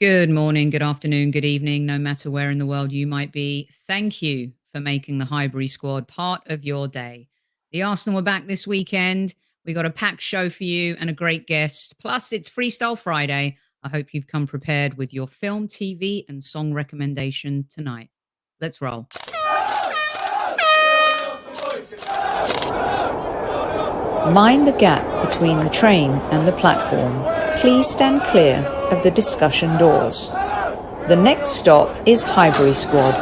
Good morning, good afternoon, good evening, no matter where in the world you might be. Thank you for making the Highbury Squad part of your day. The Arsenal are back this weekend. We got a packed show for you and a great guest. Plus, it's Freestyle Friday. I hope you've come prepared with your film, TV, and song recommendation tonight. Let's roll. Mind the gap between the train and the platform. Please stand clear of the discussion doors. The next stop is Highbury Squad.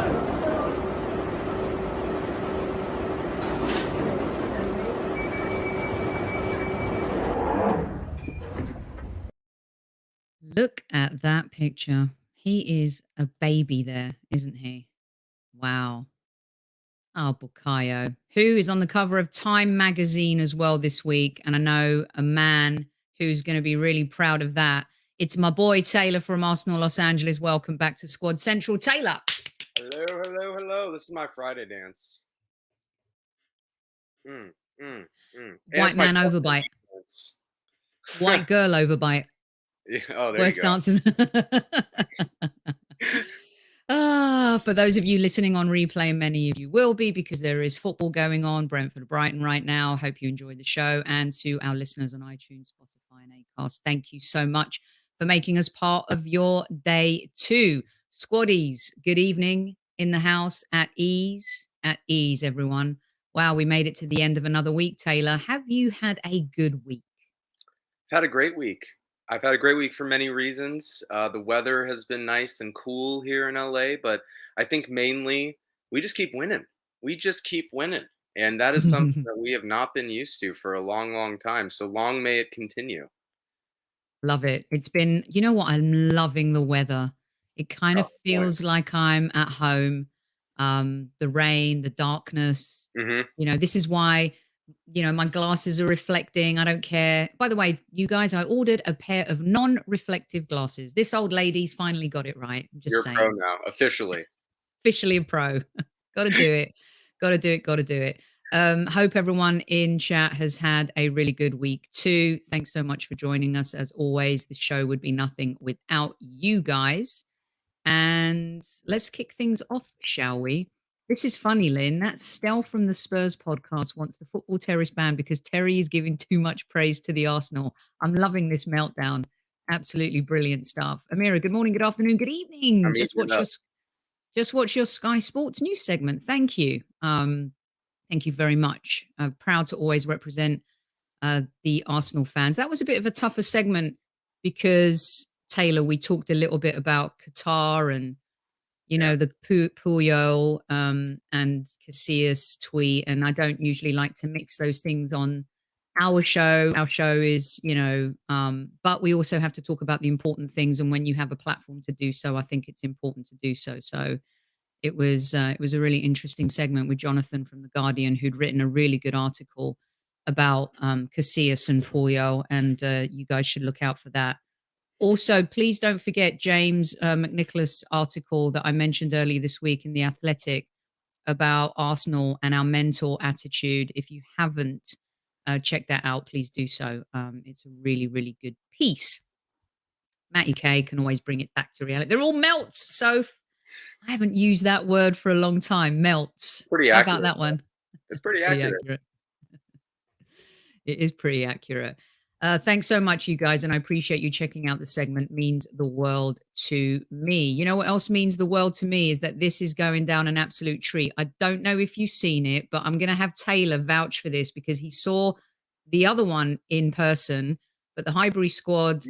Look at that picture. He is a baby there, isn't he? Wow. Oh, Bukayo, who is on the cover of Time magazine as well this week. And I know a man who's going to be really proud of that. It's my boy Taylor from Arsenal Los Angeles. Welcome back to Squad Central. Taylor. Hello, hello, hello. This is my Friday dance. White man overbite. White girl overbite. Yeah, oh, there Worst you go. dances. For those of you listening on replay, many of you will be because there is football going on, Brentford, Brighton right now. Hope you enjoyed the show. And to our listeners on iTunes, Spotify, and Acast, thank you so much for making us part of your day too. Squaddies, good evening in the house at ease, everyone. Wow, we made it to the end of another week, Taylor. Have you had a good week? I've had a great week. I've had a great week for many reasons. The weather has been nice and cool here in LA, but I think mainly we just keep winning. We just keep winning. And that is something that we have not been used to for a long, long time. So long may it continue. Love it. It's been, you know what? I'm loving the weather. It kind of feels like I'm at home. The rain, the darkness. This is why, my glasses are reflecting. I don't care. By the way, you guys, I ordered a pair of non-reflective glasses. This old lady's finally got it right. I'm just You're saying. a pro now, officially. Officially a pro. Got to do it. Got to do it. Got to do it. Hope everyone in chat has had a really good week too. Thanks so much for joining us. As always, the show would be nothing without you guys. And let's kick things off, shall we? This is funny, Lynn. That Stell from the Spurs podcast wants the Football Terrace banned because Terry is giving too much praise to the Arsenal. I'm loving this meltdown. Absolutely brilliant stuff. Amira, good morning, good afternoon, good evening. Just watch your Sky Sports news segment. Thank you. Thank you very much. I'm proud to always represent the Arsenal fans. That was a bit of a tougher segment because, Taylor, we talked a little bit about Qatar and, the Puyol and Casillas tweet. And I don't usually like to mix those things on our show. Our show is, but we also have to talk about the important things. And when you have a platform to do so, I think it's important to do so. So it was a really interesting segment with Jonathan from The Guardian, who'd written a really good article about Casillas and Puyol, and you guys should look out for that. Also, please don't forget James McNicholas' article that I mentioned earlier this week in The Athletic about Arsenal and our mental attitude. If you haven't checked that out, please do so. It's a really, really good piece. Matty K can always bring it back to reality. They're all melts, so I haven't used that word for a long time. Melts. Pretty accurate. How about that one? It's pretty accurate. It is pretty accurate. Thanks so much, you guys, and I appreciate you checking out the segment. Means the world to me. You know what else means the world to me is that this is going down an absolute treat. I don't know if you've seen it, but I'm going to have Taylor vouch for this because he saw the other one in person. But the Highbury Squad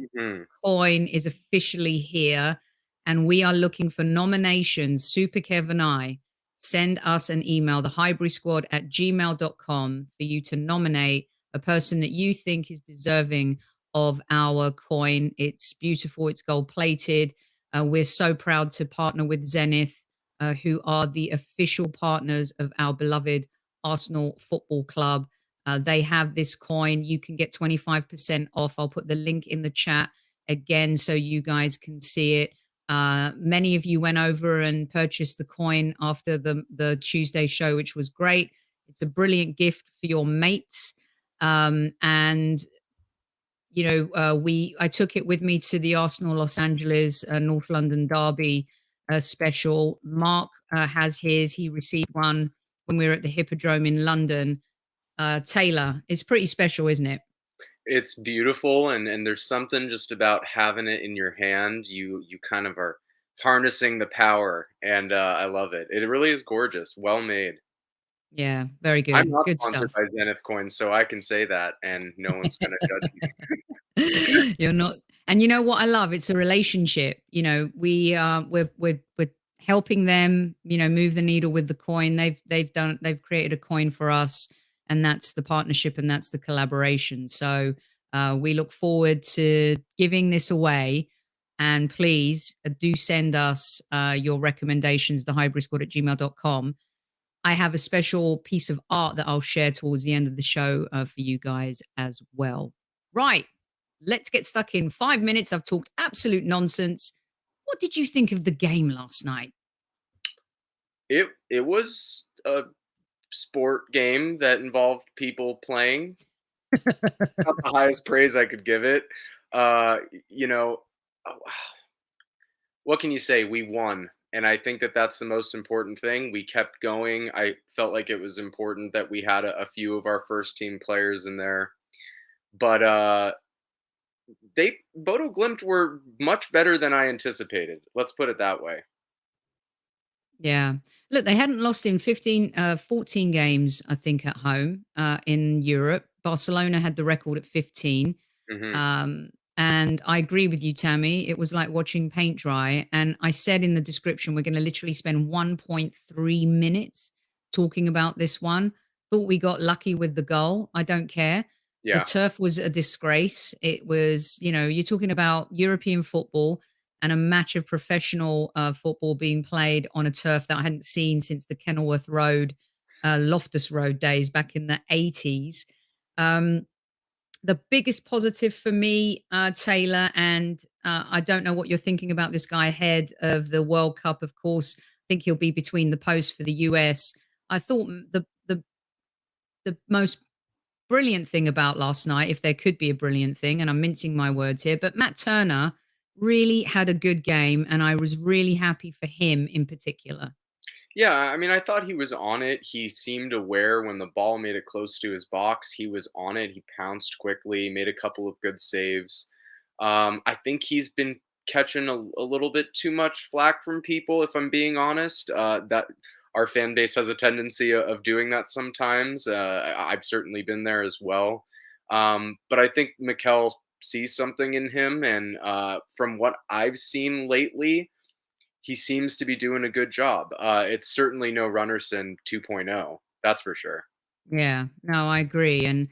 coin is officially here, and we are looking for nominations. Super Kev and I, send us an email, thehighburysquad@gmail.com, for you to nominate a person that you think is deserving of our coin. It's beautiful. It's gold plated. We're so proud to partner with ZENITH, who are the official partners of our beloved Arsenal Football Club. They have this coin. You can get 25% off. I'll put the link in the chat again so you guys can see it. Many of you went over and purchased the coin after the Tuesday show, which was great. It's a brilliant gift for your mates. And I took it with me to the Arsenal Los Angeles North London derby special. Mark has his. He received one when we were at the Hippodrome in London. Taylor, it's pretty special, isn't it? It's beautiful, and there's something just about having it in your hand. You kind of are harnessing the power, and I love it. It really is gorgeous, well made. Yeah, very I'm good. not Good sponsored stuff. by Zenith coins, so I can say that, and no one's gonna judge me. You're not, and you know what I love? It's a relationship. We're helping them, move the needle with the coin. They've created a coin for us, and that's the partnership and that's the collaboration. So we look forward to giving this away. And please do send us your recommendations, the hybridSquad at gmail.com. I have a special piece of art that I'll share towards the end of the show for you guys as well. Right. Let's get stuck in. 5 minutes. I've talked absolute nonsense. What did you think of the game last night? It was a sport game that involved people playing. Not the highest praise I could give it. You know, oh, what can you say? We won, and I think that that's the most important thing. We kept going. I felt like it was important that we had a few of our first team players in there, but they Bodo Glimt were much better than I anticipated. Let's put it that way. Yeah. Look, they hadn't lost in 14 games, I think, at home in Europe. Barcelona had the record at 15. Hmm. Um, and I agree with you, Tammy. It was like watching paint dry. And I said in the description, we're going to literally spend 1.3 minutes talking about this one. Thought we got lucky with the goal. I don't care. The Yeah. turf was a disgrace. It was, you're talking about European football and a match of professional football being played on a turf that I hadn't seen since the Kenilworth Road, Loftus Road days back in the 80s. Um, the biggest positive for me, Taylor, and I don't know what you're thinking about this guy ahead of the World Cup. Of course, I think he'll be between the posts for the US. I thought the most brilliant thing about last night, if there could be a brilliant thing, and I'm mincing my words here, but Matt Turner really had a good game, and I was really happy for him in particular. Yeah, I mean, I thought he was on it. He seemed aware when the ball made it close to his box. He was on it. He pounced quickly, made a couple of good saves. I think he's been catching a little bit too much flack from people, if I'm being honest. That our fan base has a tendency of doing that sometimes. I've certainly been there as well. But I think Mikel sees something in him, and from what I've seen lately, he seems to be doing a good job. It's certainly no Runnerson 2.0, that's for sure. Yeah, no, I agree. And,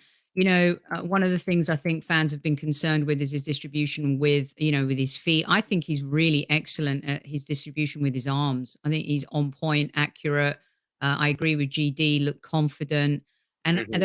one of the things I think fans have been concerned with is his distribution with his feet. I think he's really excellent at his distribution with his arms. I think he's on point, accurate. I agree with GD, look confident. And Mhm.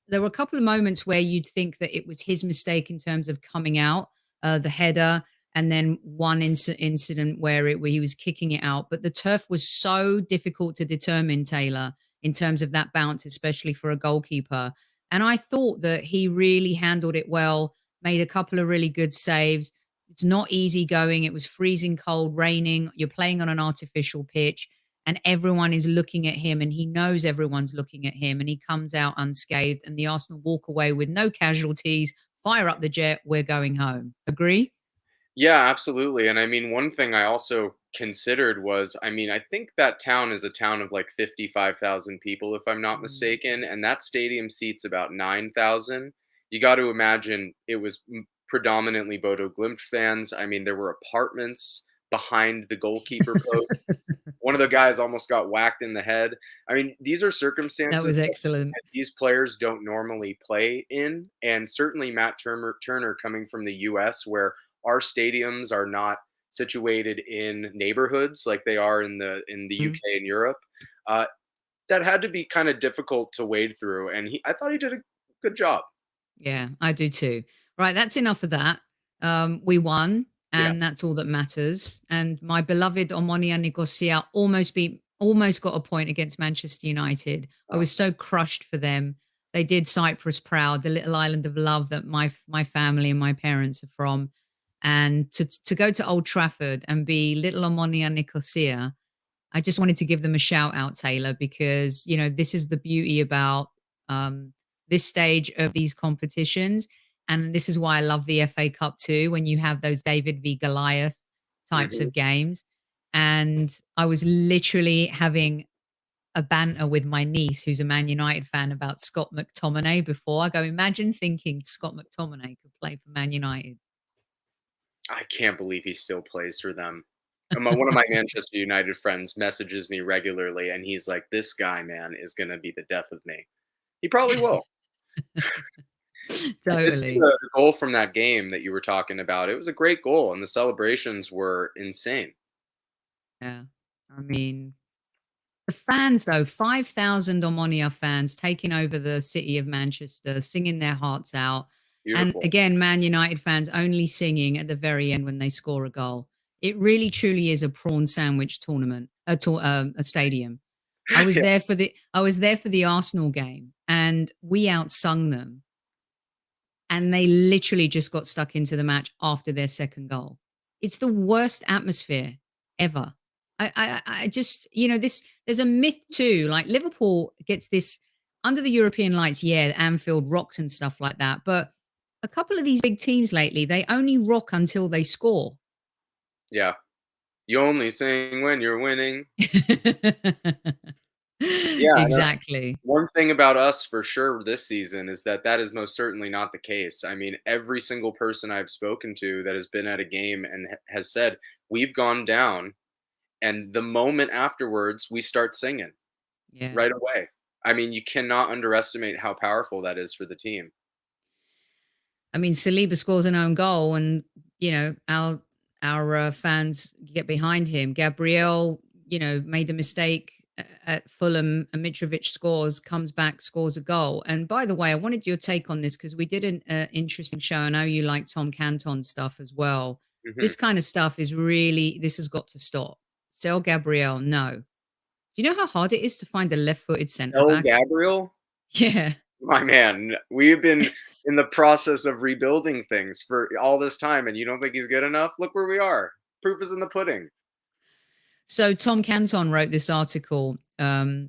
there were a couple of moments where you'd think that it was his mistake in terms of coming out, the header, and then one incident where he was kicking it out. But the turf was so difficult to determine, Taylor, in terms of that bounce, especially for a goalkeeper. And I thought that he really handled it well, made a couple of really good saves. It's not easy going. It was freezing cold, raining. You're playing on an artificial pitch, and everyone is looking at him, and he knows everyone's looking at him, and he comes out unscathed. And the Arsenal walk away with no casualties, fire up the jet. We're going home. Agree? Yeah, absolutely. And I mean, one thing I also considered was, I mean, I think that town is a town of like 55,000 people, if I'm not Mm. mistaken, and that stadium seats about 9,000. You got to imagine it was predominantly Bodo Glimt fans. I mean, there were apartments behind the goalkeeper post. One of the guys almost got whacked in the head. I mean, these are That circumstances was that excellent. these players don't normally play in, and certainly Matt Turner coming from the US, where our stadiums are not situated in neighborhoods like they are in the Mm. UK and Europe. Uh, that had to be kind of difficult to wade through, and I thought he did a good job. Yeah, I do too. Right, that's enough of that. We won, Yeah. and that's all that matters. And my beloved Omonia Nicosia almost got a point against Manchester United. I Uh, was so crushed for them. They did Cyprus proud, the little island of love that my family and my parents are from. And to go to Old Trafford and be little Omonia Nicosia, I just wanted to give them a shout out, Taylor, because this is the beauty about um, this stage of these competitions, and this is why I love the FA Cup too. When you have those David v Goliath types Hmm. of games, and I was literally having a banter with my niece, who's a Man United fan, about Scott McTominay before. I go, imagine thinking Scott McTominay could play for Man United. I can't believe he still plays for them. One of my Manchester United friends messages me regularly, and he's like, "This guy, man, is going to be the death of me." He probably will. I did see Totally. the goal from that game that you were talking about. It was a great goal, and the celebrations were insane. Yeah. I mean, the fans, though, 5,000 Omonia fans taking over the city of Manchester, singing their hearts out. And Beautiful. again, Man United fans only singing at the very end when they score a goal. It really, truly is a prawn sandwich tournament, a stadium. Yeah. I was there for the Arsenal game, and we outsung them, and they literally just got stuck into the match after their second goal. It's the worst atmosphere ever. I just, this, there's a myth too. Like Liverpool gets this under the European lights, yeah, Anfield rocks and stuff like that. But a couple of these big teams lately, they only rock until they score. Yeah. You only sing when you're winning. Yeah, I know. Exactly. One thing about us for sure this season is that that is most certainly not the case. I mean, every single person I've spoken to that has been at a game and has said, "We've gone down," and the moment afterwards, we start singing Yeah. right away. I mean, you cannot underestimate how powerful that is for the team. I mean, Saliba scores an own goal, and our fans get behind him. Gabriel, made a mistake at Fulham. And Mitrovic scores, comes back, scores a goal. And by the way, I wanted your take on this because we did an interesting show. I know you like Tom Canton stuff as well. Mhm. This kind of stuff is really, this has got to stop. Sell Gabriel, no. Do you know how hard it is to find a left-footed centre El back? Gabriel? Yeah. My man, we've been in the process of rebuilding things for all this time, and you don't think he's good enough? Look where we are. Proof is in the pudding. So Tom Canton wrote this article, kind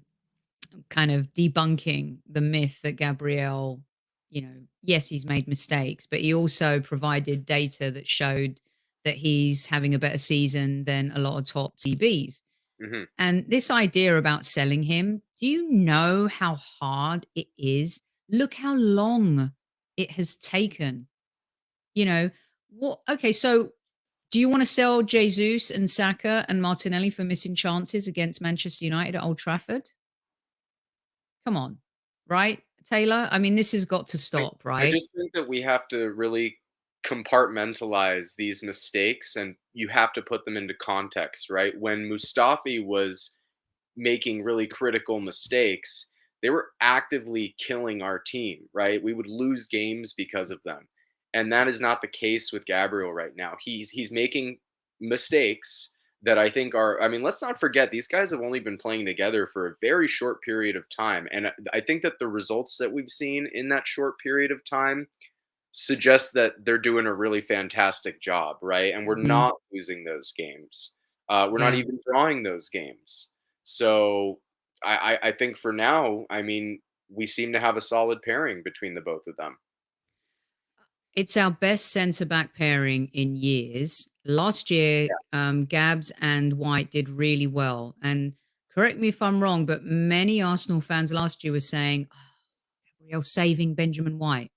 of debunking the myth that Gabriel, yes, he's made mistakes, but he also provided data that showed that he's having a better season than a lot of top CBs. Mhm. And this idea about selling him, do you know how hard it is? Look how long it has taken. You know, what? Okay, so do you want to sell Jesus and Saka and Martinelli for missing chances against Manchester United at Old Trafford? Come on, right, Taylor? I mean, this has got to I stop, I right? just think that we have to really compartmentalize these mistakes, and you have to put them into context, right? When Mustafi was making really critical mistakes, they were actively killing our team, right? We would lose games because of them. And that is not the case with Gabriel right now. He's making mistakes that I think are, I mean, let's not forget these guys have only been playing together for a very short period of time. And I think that the results that we've seen in that short period of time suggests that they're doing a really fantastic job, right? And we're Mhm. not losing those games. We're not Yeah. even drawing those games. So I think for now, I mean, we seem to have a solid pairing between the both of them. It's our best centre back pairing in years. Last year, Yeah. Gabs and White did really well. And correct me if I'm wrong, but many Arsenal fans last year were saying, oh, Gabriel saving Benjamin White.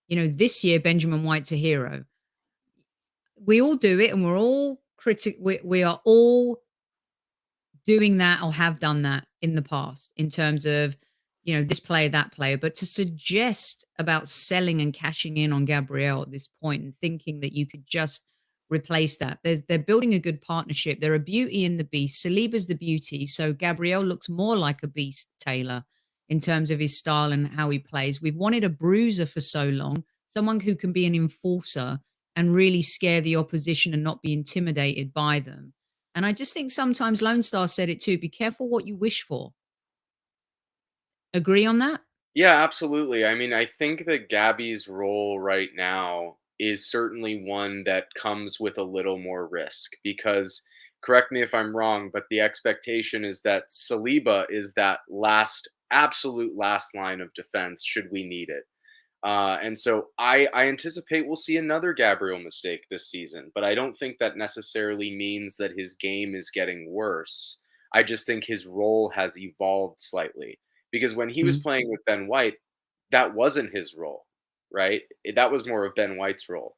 This year, Benjamin White's a hero. We all do it, and we're all we are all doing that or have done that in the past in terms of, this player, that player. But to suggest about selling and cashing in on Gabrielle at this point and thinking that you could just replace that, they're building a good partnership. They're a beauty and the beast. Saliba's the beauty. So Gabrielle looks more like a beast, Taylor, in terms of his style and how he plays. We've wanted a bruiser for so long, someone who can be an enforcer and really scare the opposition and not be intimidated by them. And I just think sometimes Lone Star said it too, be careful what you wish for. Agree on that? Yeah, absolutely. I mean, I think that Gabby's role right now is certainly one that comes with a little more risk because, correct me if I'm wrong, but the expectation is that Saliba is that last, absolute last line of defense should we need it. And so I anticipate we'll see another Gabriel mistake this season, but I don't think that necessarily means that his game is getting worse. I just think his role has evolved slightly because when he was Mm. playing with Ben White, that wasn't his role, right? That was more of Ben White's role.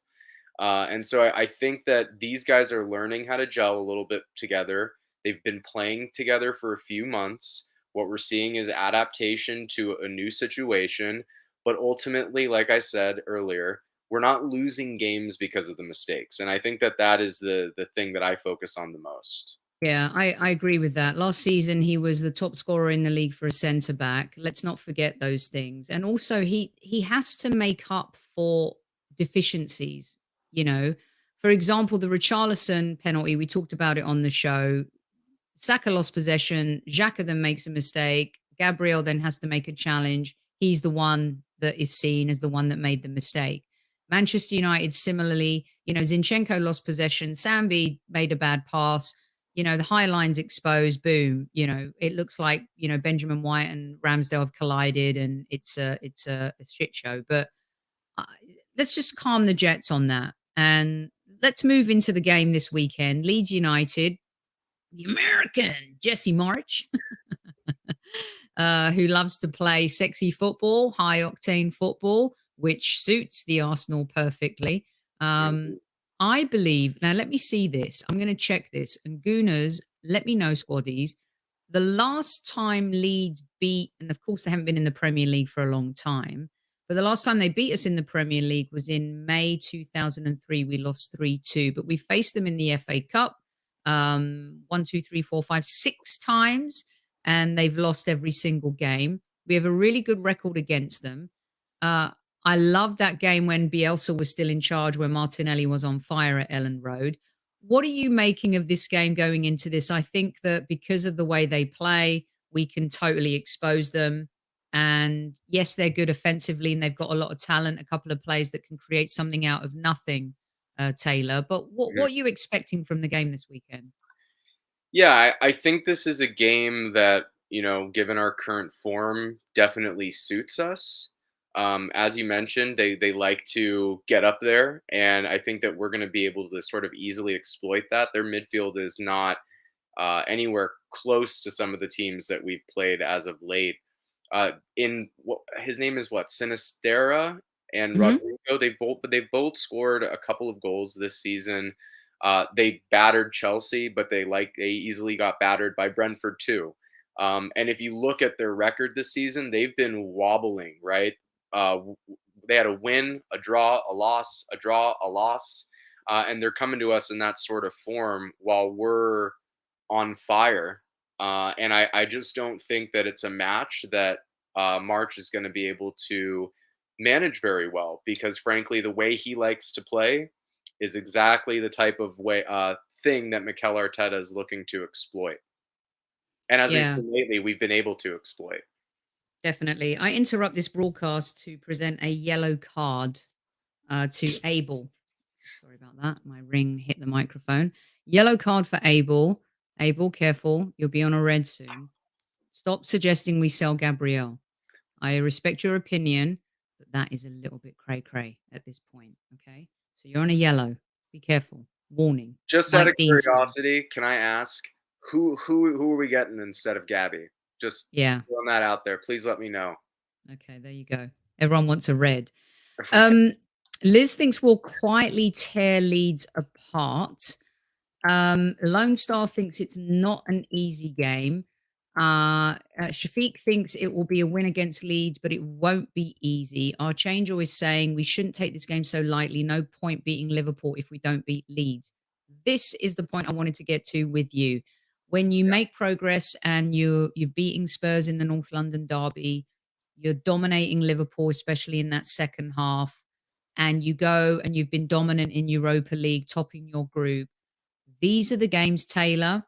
And so I think that these guys are learning how to gel a little bit together. They've been playing together for a few months. What we're seeing is adaptation to a new situation. But ultimately, like I said earlier, we're not losing games because of the mistakes. And I think that that is the thing that I focus on the most. Yeah, I agree with that. Last season, he was the top scorer in the league for a centre back. Let's not forget those things. And also, he has to make up for deficiencies. You know, for example, the Richarlison penalty. We talked about it on the show. Saka lost possession. Xhaka then makes a mistake. Gabriel then has to make a challenge. He's the one that is seen as the one that made the mistake. Manchester United, similarly, Zinchenko lost possession. Sambi made a bad pass. The high line's exposed. Boom. It looks like Benjamin White and Ramsdale have collided, and it's a shit show. But uh, let's just calm the jets on that, and let's move into the game this weekend. Leeds United, the American Jesse March, who loves to play sexy football, high octane football, which suits the Arsenal perfectly. Um, Mhm. I believe, now let me see this. I'm going to check this. And Gooners, let me know, squaddies. The last time Leeds beat, and of course they haven't been in the Premier League for a long time, but the last time they beat us in the Premier League was in May 2003. We lost 3-2, but we faced them in the FA Cup one, two, three, four, five, 6 times, and they've lost every single game. We have a really good record against them. Uh, I love that game when Bielsa was still in charge, when Martinelli was on fire at Ellen Road. What are you making of this game going into this? I think that because of the way they play, we can totally expose them. And yes, they're good offensively and they've got a lot of talent, a couple of players that can create something out of nothing, Taylor. But what are you expecting from the game this weekend? Yeah, I think this is a game that, given our current form, definitely suits us. As you mentioned, they like to get up there, and I think that we're going to be able to sort of easily exploit that. Their midfield is not anywhere close to some of the teams that we've played as of late. In what his name is, what, Sinistera and Hmm. Rodrigo. They've both scored a couple of goals this season. They battered Chelsea, but they easily got battered by Brentford too. And if you look at their record this season, they've been wobbling, right? They had a win, a draw, a loss, a draw, a loss, and they're coming to us in that sort of form while we're on fire. And I just don't think that it's a match that March is going to be able to manage very well because, frankly, the way he likes to play is exactly the type of thing that Mikel Arteta is looking to exploit. And as we've Yeah, seen lately, we've been able to exploit. definitely. I interrupt this broadcast to present a yellow card to Abel. Sorry about that. My ring hit the microphone. Yellow card for Abel. Abel, careful. You'll be on a red soon. Stop suggesting we sell Gabrielle. I respect your opinion, but that is a little bit cray cray at this point. Okay. So you're on a yellow. Be careful. Warning. Just out of Mike Dean style. curiosity, can I ask who are we getting instead of Gabby? Just Yeah. throwing that out there. Please let me know. Okay. There you go. Everyone wants a red. Right. Um, Liz thinks we'll quietly tear Leeds apart. Lone Star thinks it's not an easy game. Shafiq thinks it will be a win against Leeds, but it won't be easy. Our changer is saying we shouldn't take this game so lightly. No point beating Liverpool if we don't beat Leeds. This is the point I wanted to get to with you. When you Yeah. make progress and you're beating Spurs in the North London derby, you're dominating Liverpool, especially in that second half, and you go and you've been dominant in Europa League, topping your group. These are the games, Taylor,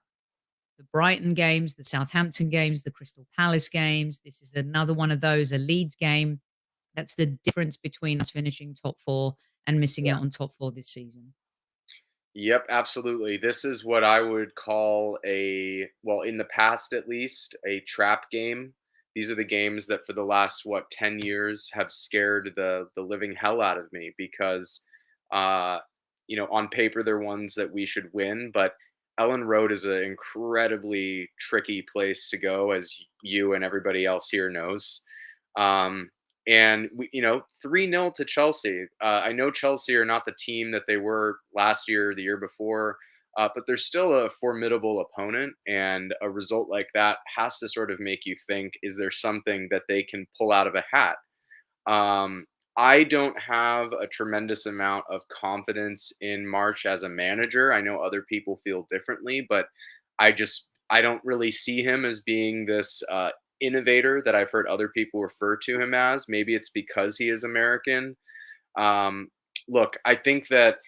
the Brighton games, the Southampton games, the Crystal Palace games. This is another one of those, a Leeds game. That's the difference between us finishing top four and missing out on top four this season. Yep, absolutely. This is what I would call well, in the past at least, a trap game. These are the games that for the last 10 years have scared the living hell out of me because uh on paper they're ones that we should win, but Ellen Road is an incredibly tricky place to go, as you and everybody else here knows. Um and we, 3-0 to Chelsea. I know Chelsea are not the team that they were last year, the year before, but they're still a formidable opponent. And a result like that has to sort of make you think: is there something that they can pull out of a hat? Um, I don't have a tremendous amount of confidence in March as a manager. I know other people feel differently, but I don't really see him as being this innovator that I've heard other people refer to him as. Maybe it's because he is American. Um, Look, I think that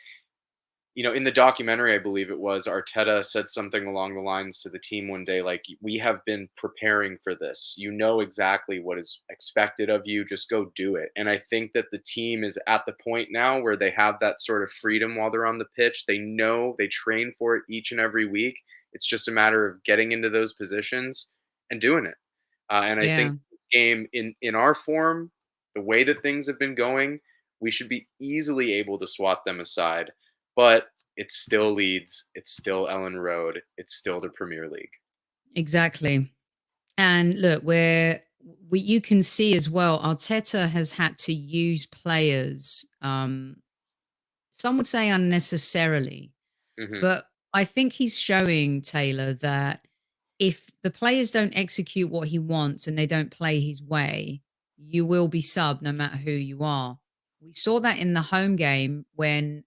in the documentary, I believe it was, Arteta said something along the lines to the team one day, like, "We have been preparing for this. You know exactly what is expected of you. Just go do it." And I think that the team is at the point now where they have that sort of freedom while they're on the pitch. They know they train for it each and every week. It's just a matter of getting into those positions and doing it. And I think Yeah. this game, in our form, the way that things have been going, we should be easily able to swat them aside. But it's still Leeds, it's still Ellen Road, it's still the Premier League. Exactly. And look, you can see as well, Arteta has had to use players, some would say unnecessarily, Mhm. but I think he's showing Taylor that if the players don't execute what he wants and they don't play his way, you will be subbed no matter who you are. We saw that in the home game when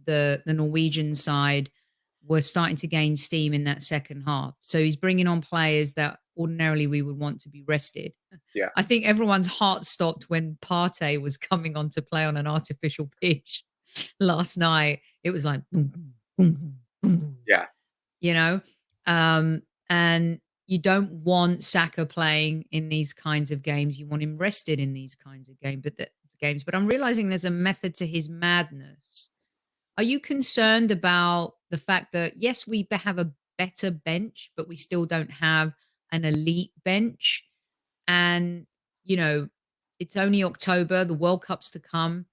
the Norwegian side were starting to gain steam in that second half. So he's bringing on players that ordinarily we would want to be rested. Yeah, I think everyone's heart stopped when Partey was coming on to play on an artificial pitch last night. It was like boom, boom, boom, boom, boom, boom, yeah. you know? Um, and you don't want Saka playing in these kinds of games. You want him rested in these kinds of games. But I'm realizing there's a method to his madness. Are you concerned about the fact that, yes, have a better bench, but we still don't have an elite bench? And, you know, it's only October, the World Cup's to come.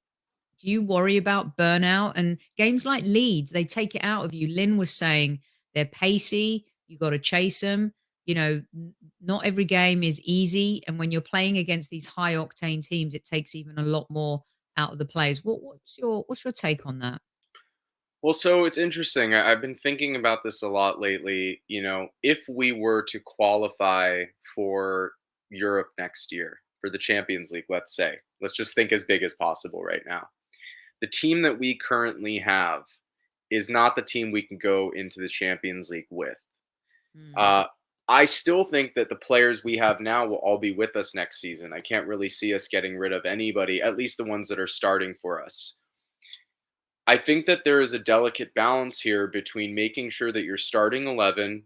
Do you worry about burnout? And games like Leeds, they take it out of you. Lynn was saying they're pacey, you got to chase them. Not every game is easy. And when you're playing against these high octane teams, it takes even a lot more out of the players. What's your take on that? Well, so it's interesting. I've been thinking about this a lot lately. If we were to qualify for Europe next year, for the Champions League, let's just think as big as possible right now. The team that we currently have is not the team we can go into the Champions League with. Hmm. Uh, I still think that the players we have now will all be with us next season. I can't really see us getting rid of anybody, at least the ones that are starting for us. I think that there is a delicate balance here between making sure that your starting 11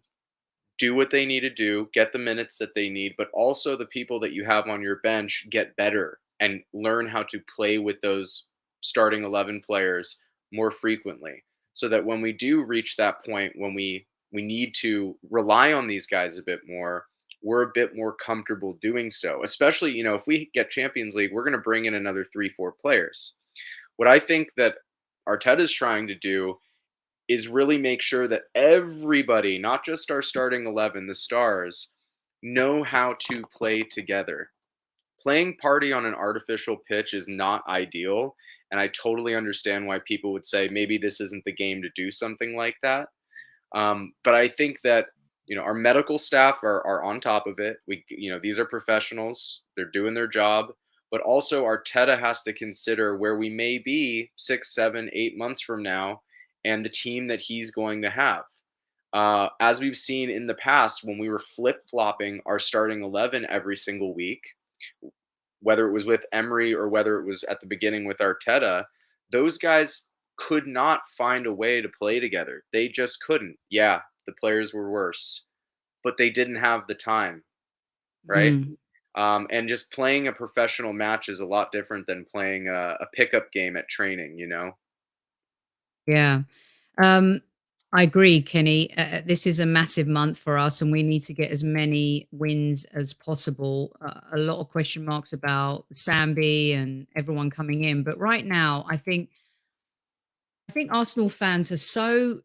do what they need to do, get the minutes that they need, but also the people that you have on your bench get better and learn how to play with those starting 11 players more frequently, so that when we do reach that point when we need to rely on these guys a bit more, we're a bit more comfortable doing so. Especially, if we get Champions League, we're going to bring in another 3-4 players. What I think that Arteta is trying to do is really make sure that everybody, not just our starting 11, the stars, know how to play together. Playing party on an artificial pitch is not ideal. And I totally understand why people would say maybe this isn't the game to do something like that. But I think that our medical staff are on top of it. These are professionals; they're doing their job. But also, Arteta has to consider where we may be 6, 7, 8 months from now, and the team that he's going to have. As we've seen in the past, when we were flip flopping our starting 11 every single week, whether it was with Emery or whether it was at the beginning with Arteta, those guys could not find a way to play together. They just couldn't. Yeah, The players were worse, but they didn't have the time, right? Mm, And just playing a professional match is a lot different than playing a pickup game at training, you know? yeah. Um, I agree, Kenny. This is a massive month for us, and we need to get as many wins as possible. A lot of question marks about Sambi and everyone coming in, but right now, I think Arsenal fans are so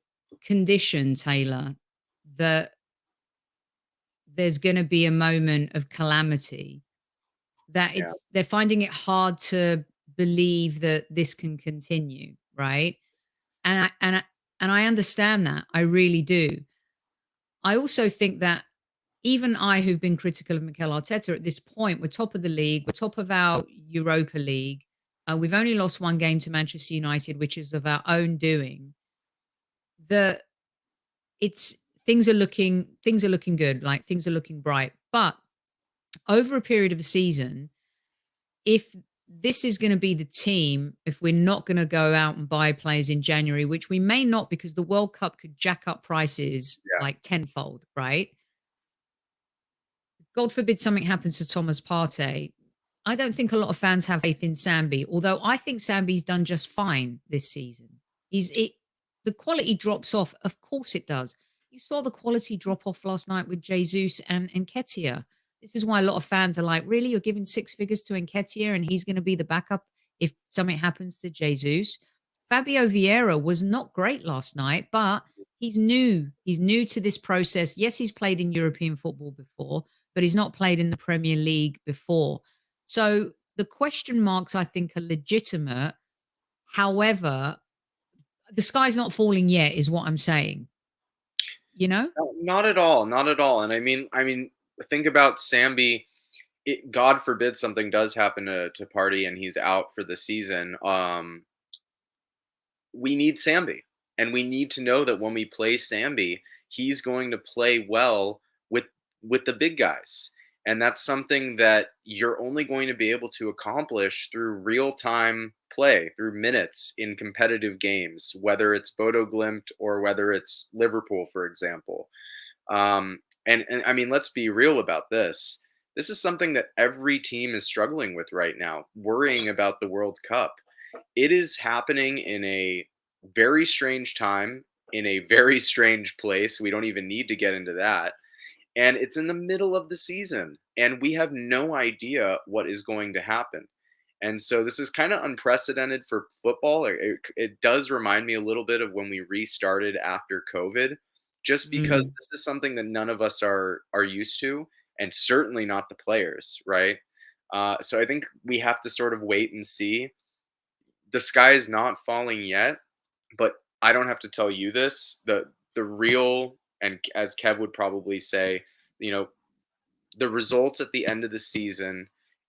conditioned, Taylor, that there's going to be a moment of calamity that Yeah, they're finding it hard to believe that this can continue, right? And I understand that. I really do. I also think that even I, who've been critical of Mikel Arteta at this point, we're top of the league, we're top of our Europa League. We've only lost one game to Manchester United, which is of our own doing. The it's things are looking good, like things are looking bright. But over a period of a season, if this is going to be the team, if we're not going to go out and buy players in January, which we may not because the World Cup could jack up prices yeah. like tenfold, right? God forbid something happens to Thomas Partey. I don't think a lot of fans have faith in Sambi, although I think Sambi's done just fine this season. The quality drops off. Of course it does. You saw the quality drop off last night with Jesus and Nketiah. This is why a lot of fans are like, really? You're giving six figures to Nketiah and he's going to be the backup if something happens to Jesus? Fabio Vieira was not great last night, but he's new. He's new to this process. Yes, he's played in European football before, but he's not played in the Premier League before. So the question marks, I think, are legitimate. However, the sky's not falling yet, is what I'm saying. You know? No, not at all, not at all. And I mean, think about Sambi. God forbid something does happen to Party and he's out for the season. We need Sambi, and we need to know that when we play Sambi, he's going to play well with the big guys. And that's something that you're only going to be able to accomplish through real-time play, through minutes in competitive games, whether it's Bodo Glimt or whether it's Liverpool, for example. And I mean, let's be real about this. This is something that every team is struggling with right now, worrying about the World Cup. It is happening in a very strange time, in a very strange place. We don't even need to get into that. And it's in the middle of the season, and we have no idea what is going to happen. And so this is kind of unprecedented for football. It does remind me a little bit of when we restarted after COVID, just because Mm, this is something that none of us are used to, and certainly not the players, right? So I think we have to sort of wait and see. The sky is not falling yet, but I don't have to tell you this. The real, and as Kev would probably say, you know, the results at the end of the season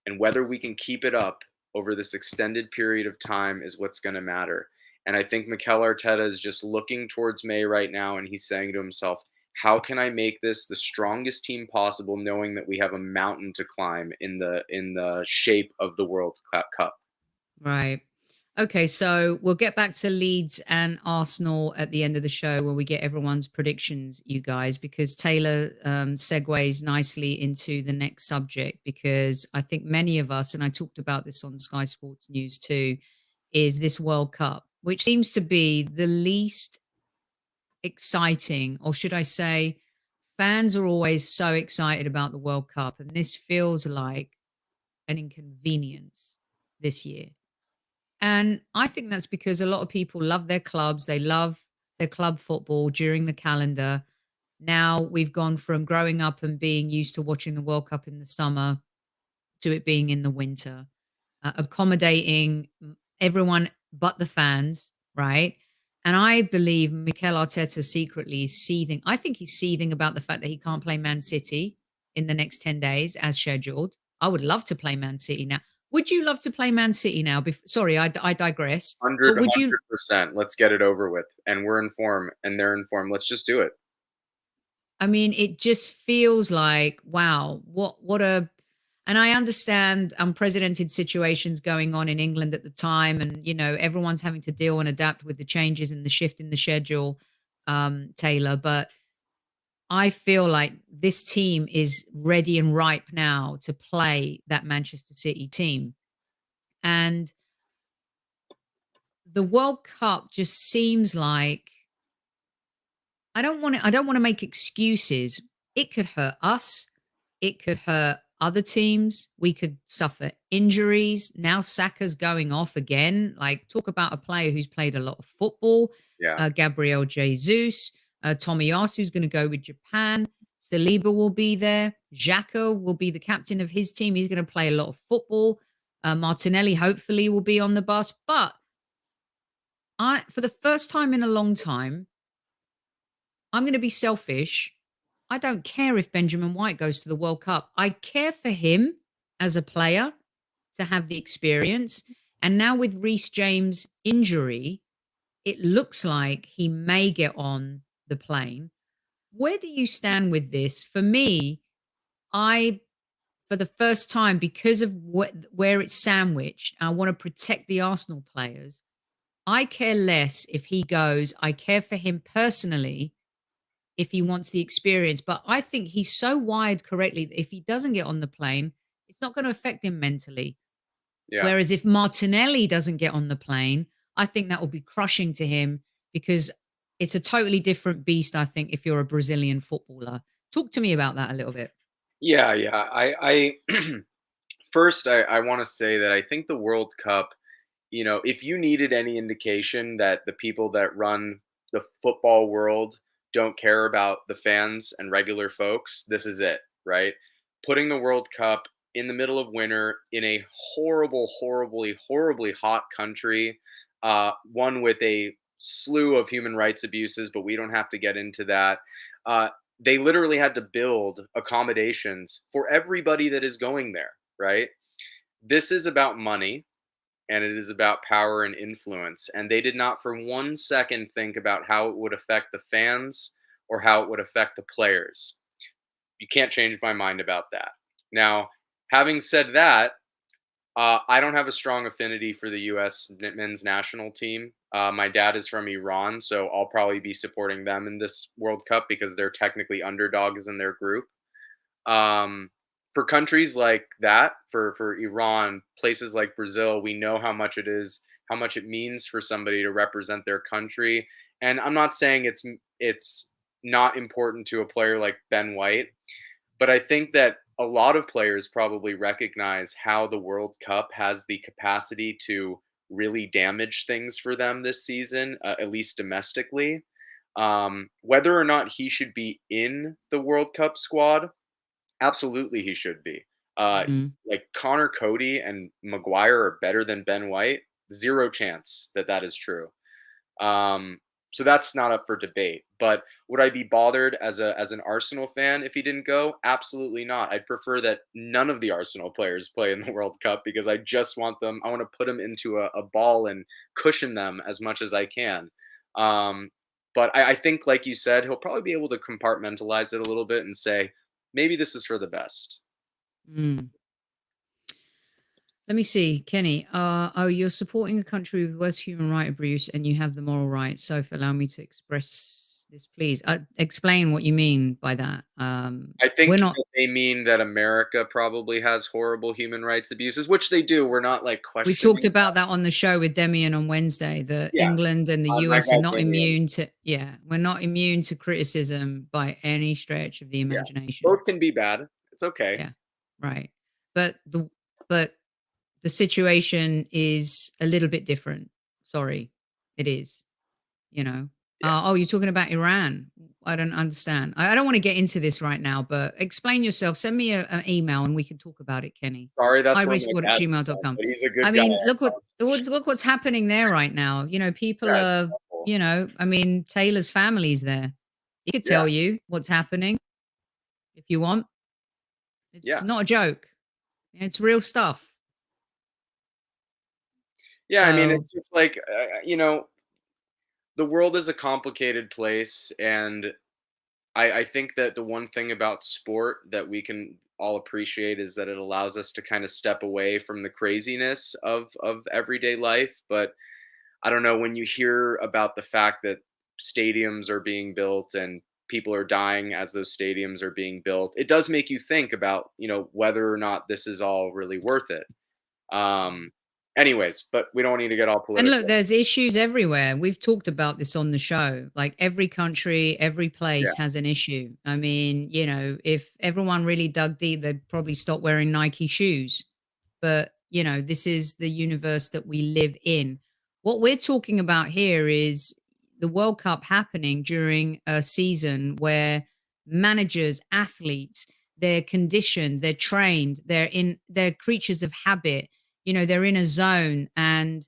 and whether we can keep it up over this extended period of time is what's going to matter. And I think Mikel Arteta is just looking towards May right now and he's saying to himself, how can I make this the strongest team possible, knowing that we have a mountain to climb in the shape of the World Cup? right. Okay, so we'll get back to Leeds and Arsenal at the end of the show where we get everyone's predictions, you guys, because Taylor segues nicely into the next subject. Because I think many of us, and I talked about this on Sky Sports News too, is this World Cup, which seems to be the least exciting, or should I say, fans are always so excited about the World Cup, and this feels like an inconvenience this year. And I think that's because a lot of people love their clubs, they love their club football during the calendar. Now we've gone from growing up and being used to watching the World Cup in the summer to it being in the winter, accommodating everyone but the fans, right? And I believe Mikel Arteta secretly is seething. I think he's seething about the fact that he can't play Man City in the next 10 days as scheduled. I would love to play Man City now. Would you love to play Man City now? Sorry, I digress. 100, But would you? 100%. Let's get it over with. And we're in form and they're in form. Let's just do it. I mean, it just feels like, wow, what a and I understand unprecedented situations going on in England at the time, and everyone's having to deal and adapt with the changes and the shift in the schedule, Taylor. But I feel like this team is ready and ripe now to play that Manchester City team. And the World Cup just seems like I don't want to make excuses. It could hurt us. It could hurt other teams. We could suffer injuries. Now Saka's going off again. Like, talk about a player who's played a lot of football. Yeah. Gabriel Jesus, Tomiyasu's going to go with Japan. Saliba will be there. Xhaka will be the captain of his team. He's going to play a lot of football. Martinelli hopefully will be on the bus. But for the first time in a long time, I'm going to be selfish. I don't care if Benjamin White goes to the World Cup. I care for him as a player to have the experience. And now with Reece James' injury, it looks like he may get on the plane. Where do you stand with this? For me, for the first time, because of where it's sandwiched, I want to protect the Arsenal players. I care less if he goes. I care for him personally if he wants the experience. But I think he's so wired correctly that if he doesn't get on the plane, it's not going to affect him mentally. Yeah. Whereas if Martinelli doesn't get on the plane, I think that will be crushing to him because it's a totally different beast, I think, if you're a Brazilian footballer. Talk to me about that a little bit. Yeah, yeah. I first I want to say that I think the World Cup, if you needed any indication that the people that run the football world don't care about the fans and regular folks, this is it, right? Putting the World Cup in the middle of winter in a horrible, horribly, horribly hot country, one with a slew of human rights abuses, but we don't have to get into that. Uh, they literally had to build accommodations for everybody that is going there, right? This is about money and it is about power and influence. And they did not for 1 second think about how it would affect the fans or how it would affect the players. You can't change my mind about that. Now, having said that, I don't have a strong affinity for the U.S. men's national team. My dad is from Iran, so I'll probably be supporting them in this World Cup because they're technically underdogs in their group. For countries like that, for Iran, places like Brazil, we know how much how much it means for somebody to represent their country. And I'm not saying it's not important to a player like Ben White, but I think that a lot of players probably recognize how the World Cup has the capacity to really damage things for them this season, at least domestically. Whether or not he should be in the World Cup squad, absolutely, he should be. Mhm. Like Connor Cody and Maguire are better than Ben White. Zero chance that that is true. Um, so that's not up for debate. But would I be bothered as an Arsenal fan if he didn't go? Absolutely not. I'd prefer that none of the Arsenal players play in the World Cup because I just want them. I want to put them into a ball and cushion them as much as I can. Um, but I think, like you said, he'll probably be able to compartmentalize it a little bit and say, maybe this is for the best. Mm. Let me see, Kenny. You're supporting a country with worse human right abuse, and you have the moral right. So, allow me to express this, please. Explain what you mean by that. I We're think not. that they mean that America probably has horrible human rights abuses, which they do. We're not like We talked questioning. about that on the show with Demian on Wednesday. That Yeah, England and the my US are guy not Damien. immune to. Yeah, we're not immune to criticism by any stretch of the Yeah, imagination. both can be bad. It's okay. Yeah, right. But but the situation is a little bit different. Sorry, it is. You know. Yeah. You're talking about Iran. I don't understand. I don't want to get into this right now, but explain yourself. Send me an email and we can talk about it, Kenny. Sorry, that's where my Highbury at dad's from, gmail.com. but he's a I good guy. mean, I promise. look what's happening there right now. You know, people Yeah, it's are, awful. I mean, Taylor's family's there. He could Yeah, tell you what's happening if you want. It's yeah, not a joke. It's real stuff. yeah. I mean, So, it's just like the world is a complicated place, and I think that the one thing about sport that we can all appreciate is that it allows us to kind of step away from the craziness of everyday life. But I don't know, when you hear about the fact that stadiums are being built and people are dying as those stadiums are being built. It does make you think about, whether or not this is all really worth it. Um, anyways, but we don't need to get all And look, political. there's issues everywhere. We've talked about this on the show. Like every country, every Yeah, place has an issue. I mean, if everyone really dug deep, they'd probably stop wearing Nike shoes. But, this is the universe that we live in. What we're talking about here is the World Cup happening during a season where managers, athletes, they're conditioned, they're trained, they're creatures of habit. They're in a zone, and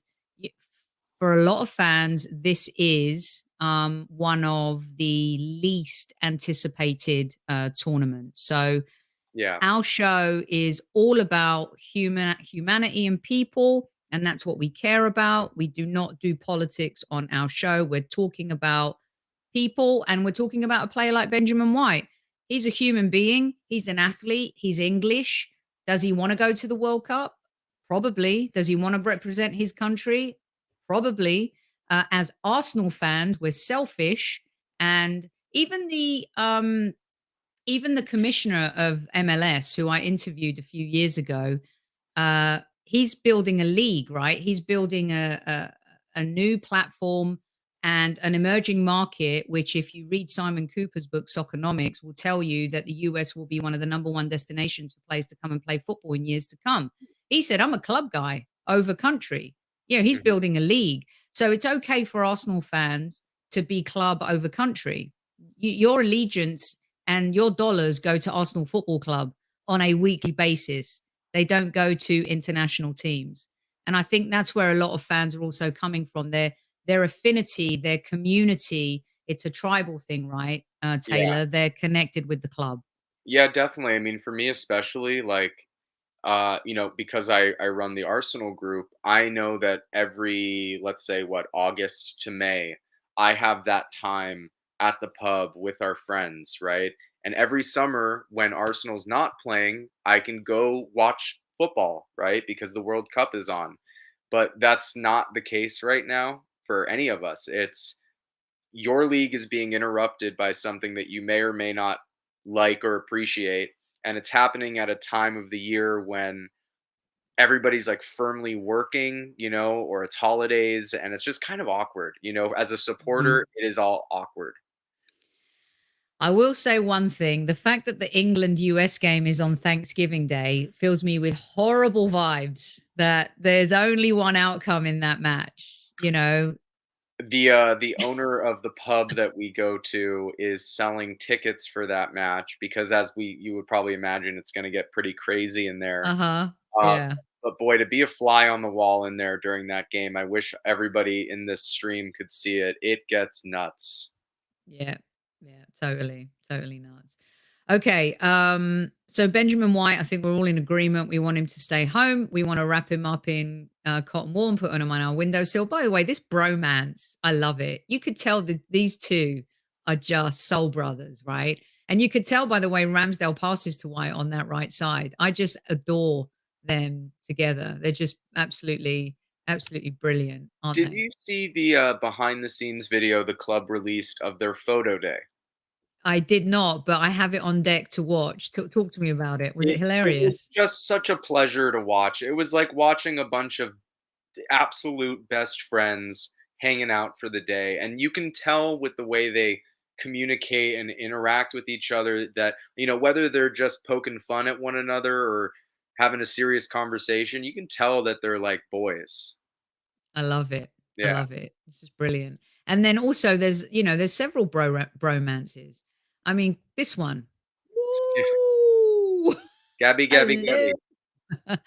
for a lot of fans, this is one of the least anticipated tournaments. So yeah, our show is all about humanity and people, and that's what we care about. We do not do politics on our show. We're talking about people, and we're talking about a player like Benjamin White. He's a human being. He's an athlete. He's English. Does he want to go to the World Cup? Probably. Does he want to represent his country? Probably. As Arsenal fans, we're selfish, and even the commissioner of MLS, who I interviewed a few years ago, he's building a league, right? He's building a new platform and an emerging market, which, if you read Simon Cooper's book, Soccernomics, will tell you that the US will be one of the number one destinations for players to come and play football in years to come. He said, I'm a club guy over country. He's hmm building a league. So it's okay for Arsenal fans to be club over country. Your allegiance and your dollars go to Arsenal Football Club on a weekly basis. They don't go to international teams. And I think that's where a lot of fans are also coming from. Their affinity, their community. It's a tribal thing, right, yeah, Taylor? They're connected with the club. yeah, definitely. I mean, for me especially, like, because I run the Arsenal group, I know that every, let's say, what, August to May, I have that time at the pub with our friends, right? And every summer when Arsenal's not playing, I can go watch football, right? Because the World Cup is on. But that's not the case right now for any of us. It's your league is being interrupted by something that you may or may not like or appreciate. And it's happening at a time of the year when everybody's like firmly working, or it's holidays, and it's just kind of awkward. As a Mhm. supporter, it is all awkward. I will say one thing. The fact that the England US game is on Thanksgiving Day fills me with horrible vibes that there's only one outcome in that match, you know? The owner of the pub that we go to is selling tickets for that match because, as you would probably imagine, it's going to get pretty crazy in there. Uh-huh. Uh, Yeah. but boy, to be a fly on the wall in there during that game, I wish everybody in this stream could see it. It gets nuts. Yeah. Yeah. Totally. Totally nuts. Okay. So Benjamin White, I think we're all in agreement. We want him to stay home. We want to wrap him up in cotton wool and put him on our windowsill. By the way, this bromance, I love it. You could tell that these two are just soul brothers, right? And you could tell by the way Ramsdale passes to White on that right side. I just adore them together. They're just absolutely, absolutely brilliant, aren't Did they? you see the behind the scenes video the club released of their photo day? I did not, but I have it on deck to watch. Talk to me about it. Was it It was hilarious? just such a pleasure to watch. It was like watching a bunch of absolute best friends hanging out for the day, and you can tell with the way they communicate and interact with each other that, whether they're just poking fun at one another or having a serious conversation, you can tell that they're like boys. I love it. I Yeah. love it. This is brilliant. And then also there's several bromances. I mean, this one. Woo! Gabby, Gabby, Hello. Gabby.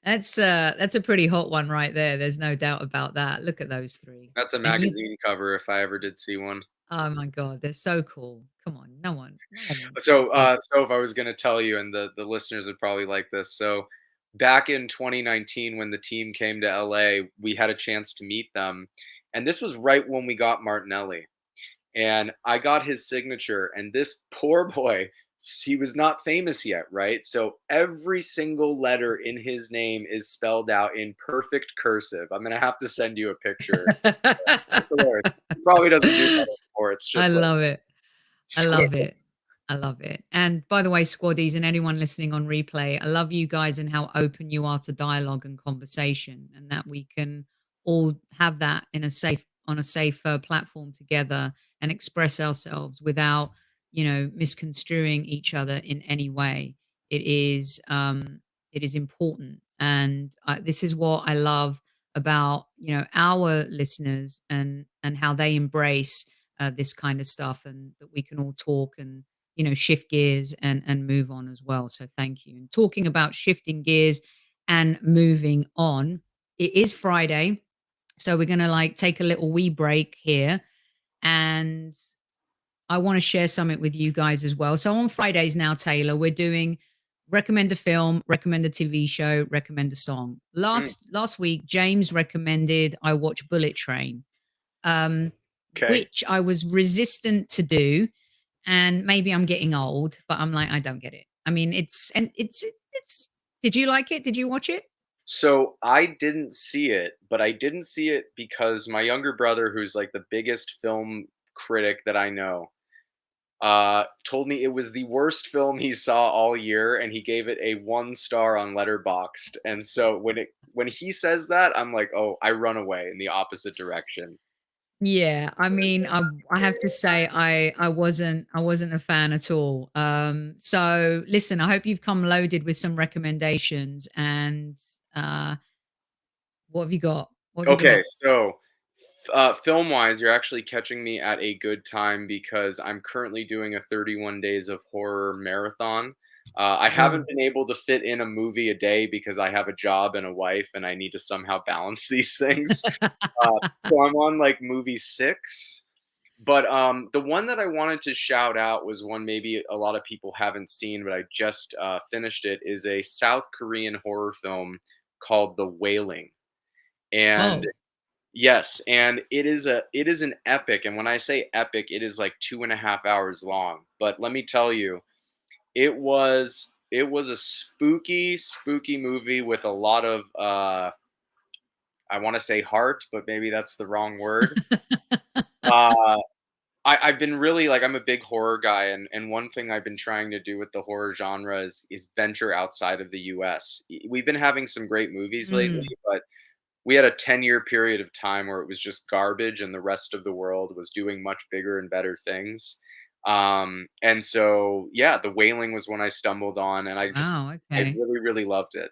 That's a pretty hot one right there. There's no doubt about that. Look at those three. That's a And you magazine cover if I ever did see one. oh my god, they're so cool. Come on. No one wants to So, see if I was gonna tell you, and the listeners would probably like this. So, back in 2019, when the team came to LA, we had a chance to meet them, and this was right when we got Martinelli, and I got his signature, and this poor boy, he was not famous yet, right? So every single letter in his name is spelled out in perfect cursive. I'm gonna have to send you a picture. It's hilarious. He probably doesn't do that anymore. It's I just like love it. I So love it. I love it. And by the way, squaddies and anyone listening on replay, I love you guys and how open you are to dialogue and conversation, and that we can all have that in a safe on a safe platform together and express ourselves without, misconstruing each other in any way. It is it is important, and this is what I love about our listeners and how they embrace this kind of stuff, and that we can all talk and shift gears and move on as well. So thank you. And talking about shifting gears and moving on, it is Friday, so we're gonna like take a little wee break here, and I want to share something with you guys as well. So on Fridays now, Taylor, we're doing recommend a film, recommend a TV show, recommend a song. mm, Last week, James recommended I watch Bullet Train, um, okay. which I was resistant to do, and maybe I'm getting old, but I'm like, I don't get it. I mean, it's. Did you like it? Did you watch it? So I didn't see it, but I didn't see it because my younger brother, who's like the biggest film critic that I know, told me it was the worst film he saw all year, and he gave it a 1 star on Letterboxd. And so when he says that, I'm like, oh, I run away in the opposite direction. Yeah, I mean, I have to say I wasn't a fan at all. So listen, I hope you've come loaded with some recommendations. And what have you got? What have you Okay, got? so film wise, you're actually catching me at a good time because I'm currently doing a 31 days of horror marathon. I haven't Oh. been able to fit in a movie a day because I have a job and a wife, and I need to somehow balance these things. So I'm on like movie six. But the one that I wanted to shout out was one maybe a lot of people haven't seen, but I just finished it. Is a South Korean horror film called The Wailing, and Oh. yes, and it is an epic, and when I say epic, it is like 2.5 hours long. But let me tell you, it was a spooky, spooky movie with a lot of I want to say heart, but maybe that's the wrong word. Uh, I've been really like I'm a big horror guy, and one thing I've been trying to do with the horror genre is venture outside of the U.S. We've been having some great movies lately, Mm. but we had a 10-year period of time where it was just garbage and the rest of the world was doing much bigger and better things. And so, yeah, The Wailing was one I stumbled on, and Wow. I Okay. really, really loved it.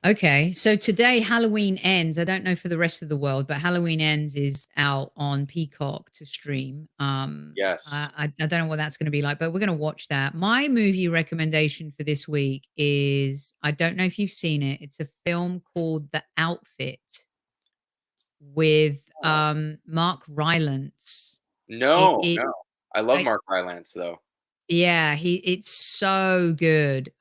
Okay, so today Halloween Ends. I don't know for the rest of the world, but Halloween Ends is out on Peacock to stream. Yes. I don't know what that's going to be like, but we're going to watch that. My movie recommendation for this week is, I don't know if you've seen it. It's a film called The Outfit with Oh. Mark Rylance. It No, it no. I love I Mark Rylance though. Yeah, it's so good.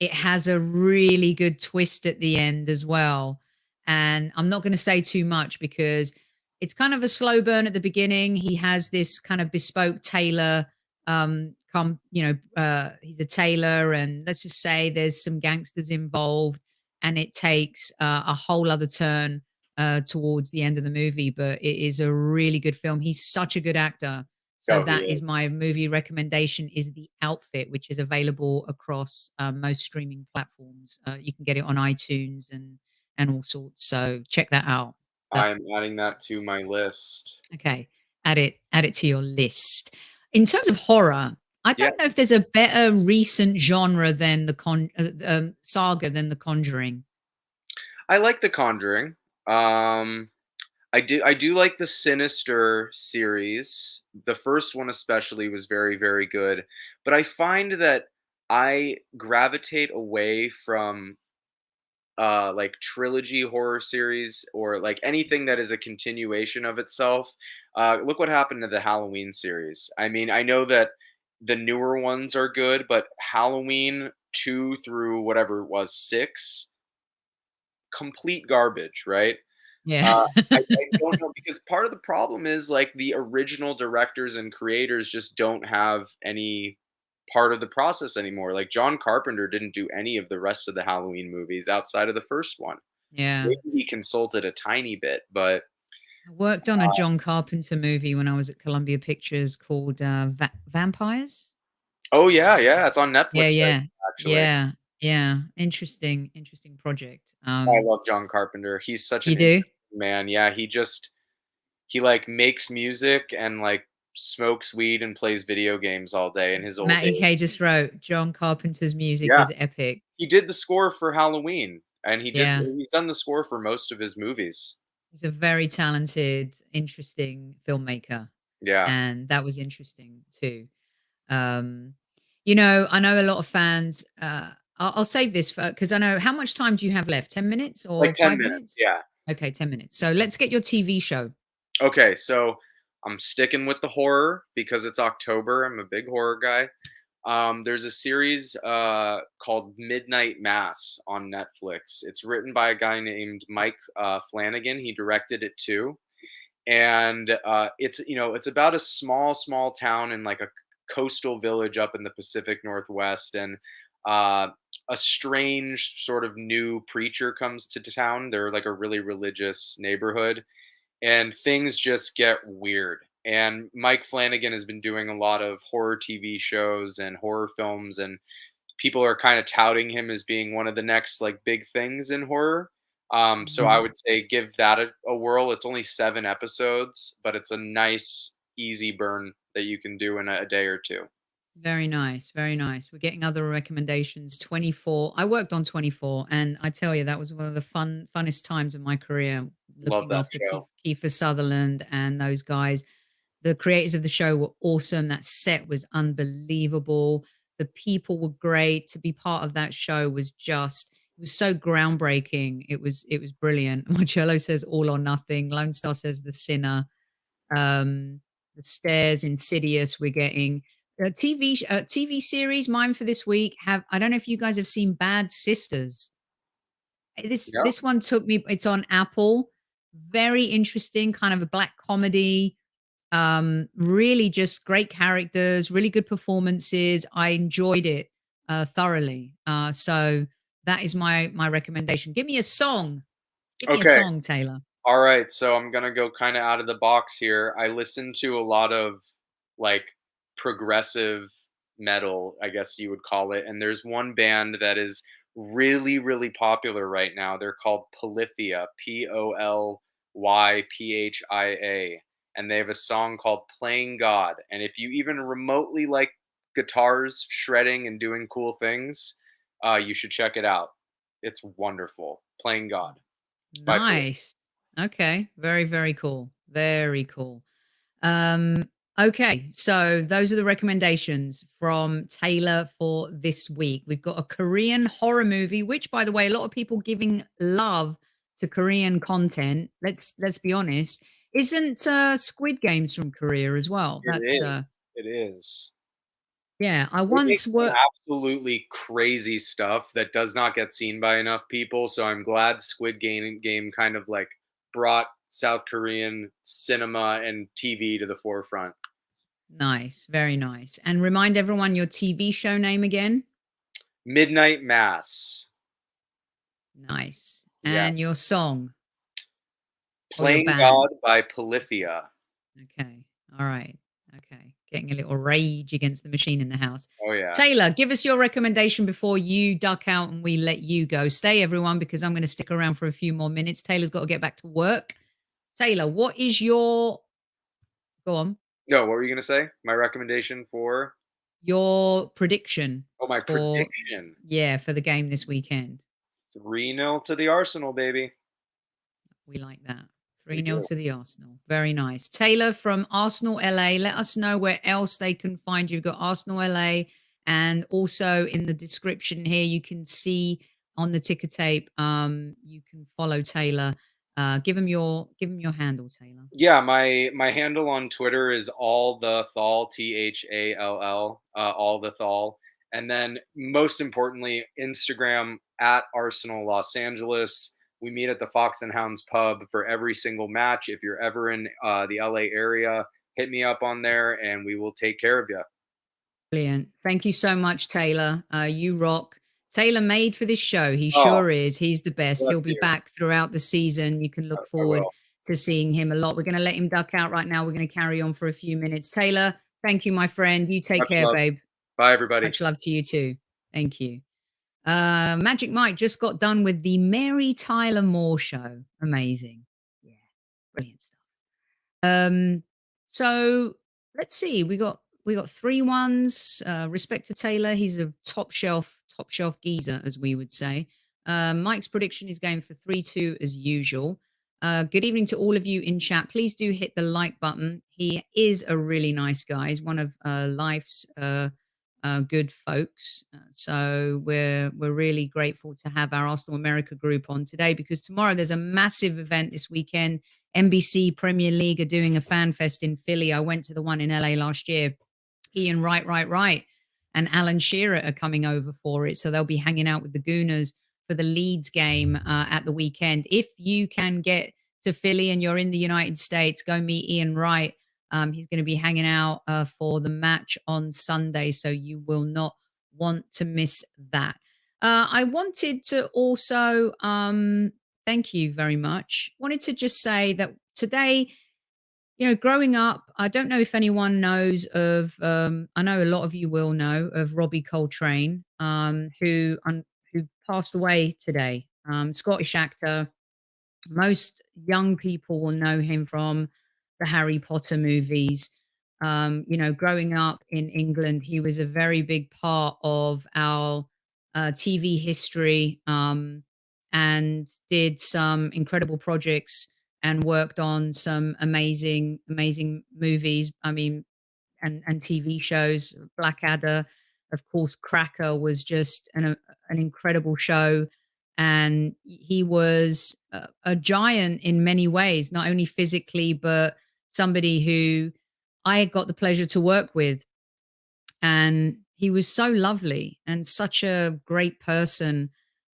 It has a really good twist at the end as well. And I'm not going to say too much because it's kind of a slow burn at the beginning. He has this kind of bespoke tailor he's a tailor, and let's just say there's some gangsters involved, and it takes a whole other turn towards the end of the movie, but it is a really good film. He's such a good actor, so Oh, he that is is. my movie recommendation, is The Outfit, which is available across most streaming platforms. You can get it on iTunes and all sorts. So check that out. The I'm adding that to my list. Okay, add it to your list. In terms of horror, I Yeah, don't know if there's a better recent genre than saga than The Conjuring. I like The Conjuring. Um, I do like the Sinister series. The first one especially was very, very good. But I find that I gravitate away from like trilogy horror series or like anything that is a continuation of itself. Look what happened to the Halloween series. I mean, I know that the newer ones are good, but Halloween 2 through whatever it was 6, complete garbage, right? Yeah. Uh, I don't know because part of the problem is like the original directors and creators just don't have any part of the process anymore. Like John Carpenter didn't do any of the rest of the Halloween movies outside of the first one. Yeah. Maybe he consulted a tiny bit, but I worked on a John Carpenter movie when I was at Columbia Pictures called Vampires. Oh yeah, it's on Yeah, Netflix right yeah, now, actually. yeah, yeah. Interesting project. I love John Carpenter. He's such an You do? interesting man. Yeah, he like makes music and like smokes weed and plays video games all day in his old Matty age. K just wrote, John Carpenter's music Yeah, is epic. he did the score for Halloween, and Yeah. he's done the score for most of his movies. He's a very talented, interesting filmmaker, Yeah, and that was interesting too. Um, I know a lot of fans, I'll save this for because I know how much time do you have left? 10 minutes like or 10 5 minutes. minutes? Yeah. Okay, 10 minutes. So let's get your TV show. Okay, so I'm sticking with the horror because it's October. I'm a big horror guy. There's a series called Midnight Mass on Netflix. It's written by a guy named Mike Flanagan. He directed it too, and it's about a small town in like a coastal village up in the Pacific Northwest, and uh, a strange sort of new preacher comes to town. They're like a really religious neighborhood, and things just get weird. And Mike Flanagan has been doing a lot of horror TV shows and horror films, and people are kind of touting him as being one of the next like big things in horror. So I Mhm. would say give that a whirl. It's only 7 episodes, but it's a nice, easy burn that you can do in a day or two. Very nice, very nice. We're getting other recommendations. 24. I worked on 24, and I tell you, that was one of the funnest times of my career, Love looking that after show. Kiefer Sutherland and those guys. The creators of the show were awesome. That set was unbelievable. The people were great. To be part of that show was just it was so groundbreaking. It was brilliant. Marcello says all or nothing. Lone Star says The Sinner. Um, The Stairs, Insidious. We're getting a TV series. Mine for this week. Have I don't know if you guys have seen Bad Sisters. Yeah. This one took me. It's on Apple. Very interesting, kind of a black comedy. Really just great characters, really good performances. I enjoyed it thoroughly. So that is my recommendation. Give me a song. Give me a Okay. song, Taylor. All right, so I'm gonna go kind of out of the box here. I listen to a lot of like progressive metal, I guess you would call it. And there's one band that is really, really popular right now. They're called Polyphia, Polyphia, and they have a song called "Playing God." And if you even remotely like guitars shredding and doing cool things, you should check it out. It's wonderful. "Playing God" by Polyphia. Nice. Okay. Very, very cool. Very cool. Um, okay. So those are the recommendations from Taylor for this week. We've got a Korean horror movie, which by the way, a lot of people giving love to Korean content. Let's be honest. Isn't Squid Games from Korea as well? It That's is. It is. yeah, I They once make some worked. absolutely crazy stuff that does not get seen by enough people, so I'm glad Squid Game kind of, like, brought South Korean cinema and TV to the forefront. Nice, very nice. And remind everyone your TV show name again. Midnight Mass. Nice. And Yes. your song or your Playing band. God by Polyphia. Okay. All right. Okay. Getting a little rage against the machine in the house. Oh, yeah. Taylor, give us your recommendation before you duck out and we let you go. Stay, everyone, because I'm going to stick around for a few more minutes. Taylor's got to get back to work. Taylor, what is your go on? No, what were you gonna say? My recommendation for Your prediction oh, my for prediction. for the game this weekend. 3-0 to the Arsenal, baby. We like that. We 3-0 do. to the Arsenal. Very nice. Taylor from Arsenal LA. Let us know where else they can find you. You've got Arsenal LA. And also in the description here, you can see on the ticker tape, you can follow Taylor. Give him your handle, Taylor. Yeah, my handle on Twitter is all the Thal, Thall, all the Thal, and then most importantly, Instagram at Arsenal Los Angeles. We meet at the Fox and Hounds pub for every single match. If you're ever in the LA area, hit me up on there, and we will take care of you. Brilliant. Thank you so much, Taylor. You rock. Taylor made for this show. He Oh, sure is. He's the best. bless He'll be you. back throughout the season. You can look I forward will. to seeing him a lot. We're going to let him duck out right now. We're going to carry on for a few minutes. Taylor, thank you, my friend. You take Much care, love. babe. Bye, everybody. Much love to you too. Thank you. Magic Mike just got done with the Mary Tyler Moore show. Amazing. Yeah, brilliant stuff. So let's see. We got 3-1s. Respect to Taylor. He's a top shelf geezer, as we would say. Mike's prediction is going for 3-2 as usual. Good evening to all of you in chat. Please do hit the like button. He is a really nice guy. He's one of life's good folks. So we're really grateful to have our Arsenal America group on today, because tomorrow there's a massive event this weekend. NBC Premier League are doing a fan fest in Philly. I went to the one in LA last year. Ian Wright, and Alan Shearer are coming over for it. So they'll be hanging out with the Gooners for the Leeds game at the weekend. If you can get to Philly and you're in the United States, go meet Ian Wright. He's going to be hanging out for the match on Sunday, so you will not want to miss that. I wanted to also, thank you very much. Wanted to just say that today, growing up, I don't know if anyone knows of, I know a lot of you will know of Robbie Coltrane, who passed away today. Scottish actor. Most young people will know him from the Harry Potter movies. Growing up in England, he was a very big part of our TV history, and did some incredible projects and worked on some amazing, amazing movies. I mean, and TV shows. Blackadder, of course, Cracker was just an incredible show. And he was a giant in many ways, not only physically, but somebody who I got the pleasure to work with. And he was so lovely and such a great person.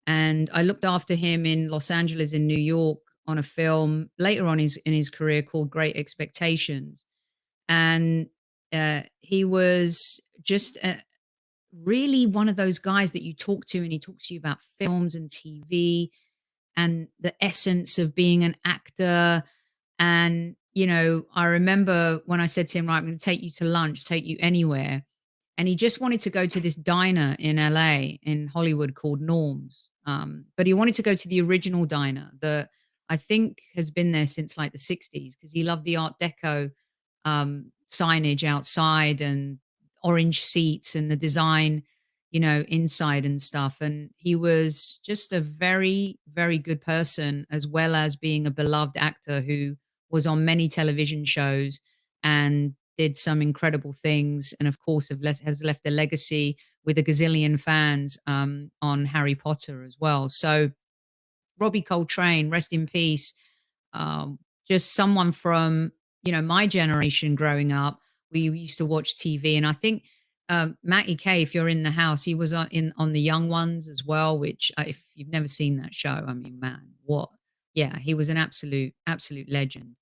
And I looked after him in Los Angeles, in New York, on a film later on in his career called Great Expectations. And he was just really one of those guys that you talk to, and he talks to you about films and TV and the essence of being an actor. And, I remember when I said to him, right, I'm going to take you to lunch, take you anywhere. And he just wanted to go to this diner in LA, in Hollywood, called Norm's. But he wanted to go to the original diner that I think has been there since like the 60s, because he loved the Art Deco signage outside and orange seats and the design, inside and stuff. And he was just a very, very good person, as well as being a beloved actor who was on many television shows and did some incredible things. And of course, has left a legacy with a gazillion fans on Harry Potter as well. So Robbie Coltrane, rest in peace. Just someone from, my generation growing up. We used to watch TV, and I think Matty K, if you're in the house, he was on the Young Ones as well. Which, if you've never seen that show, I mean, man, what? Yeah, he was an absolute legend.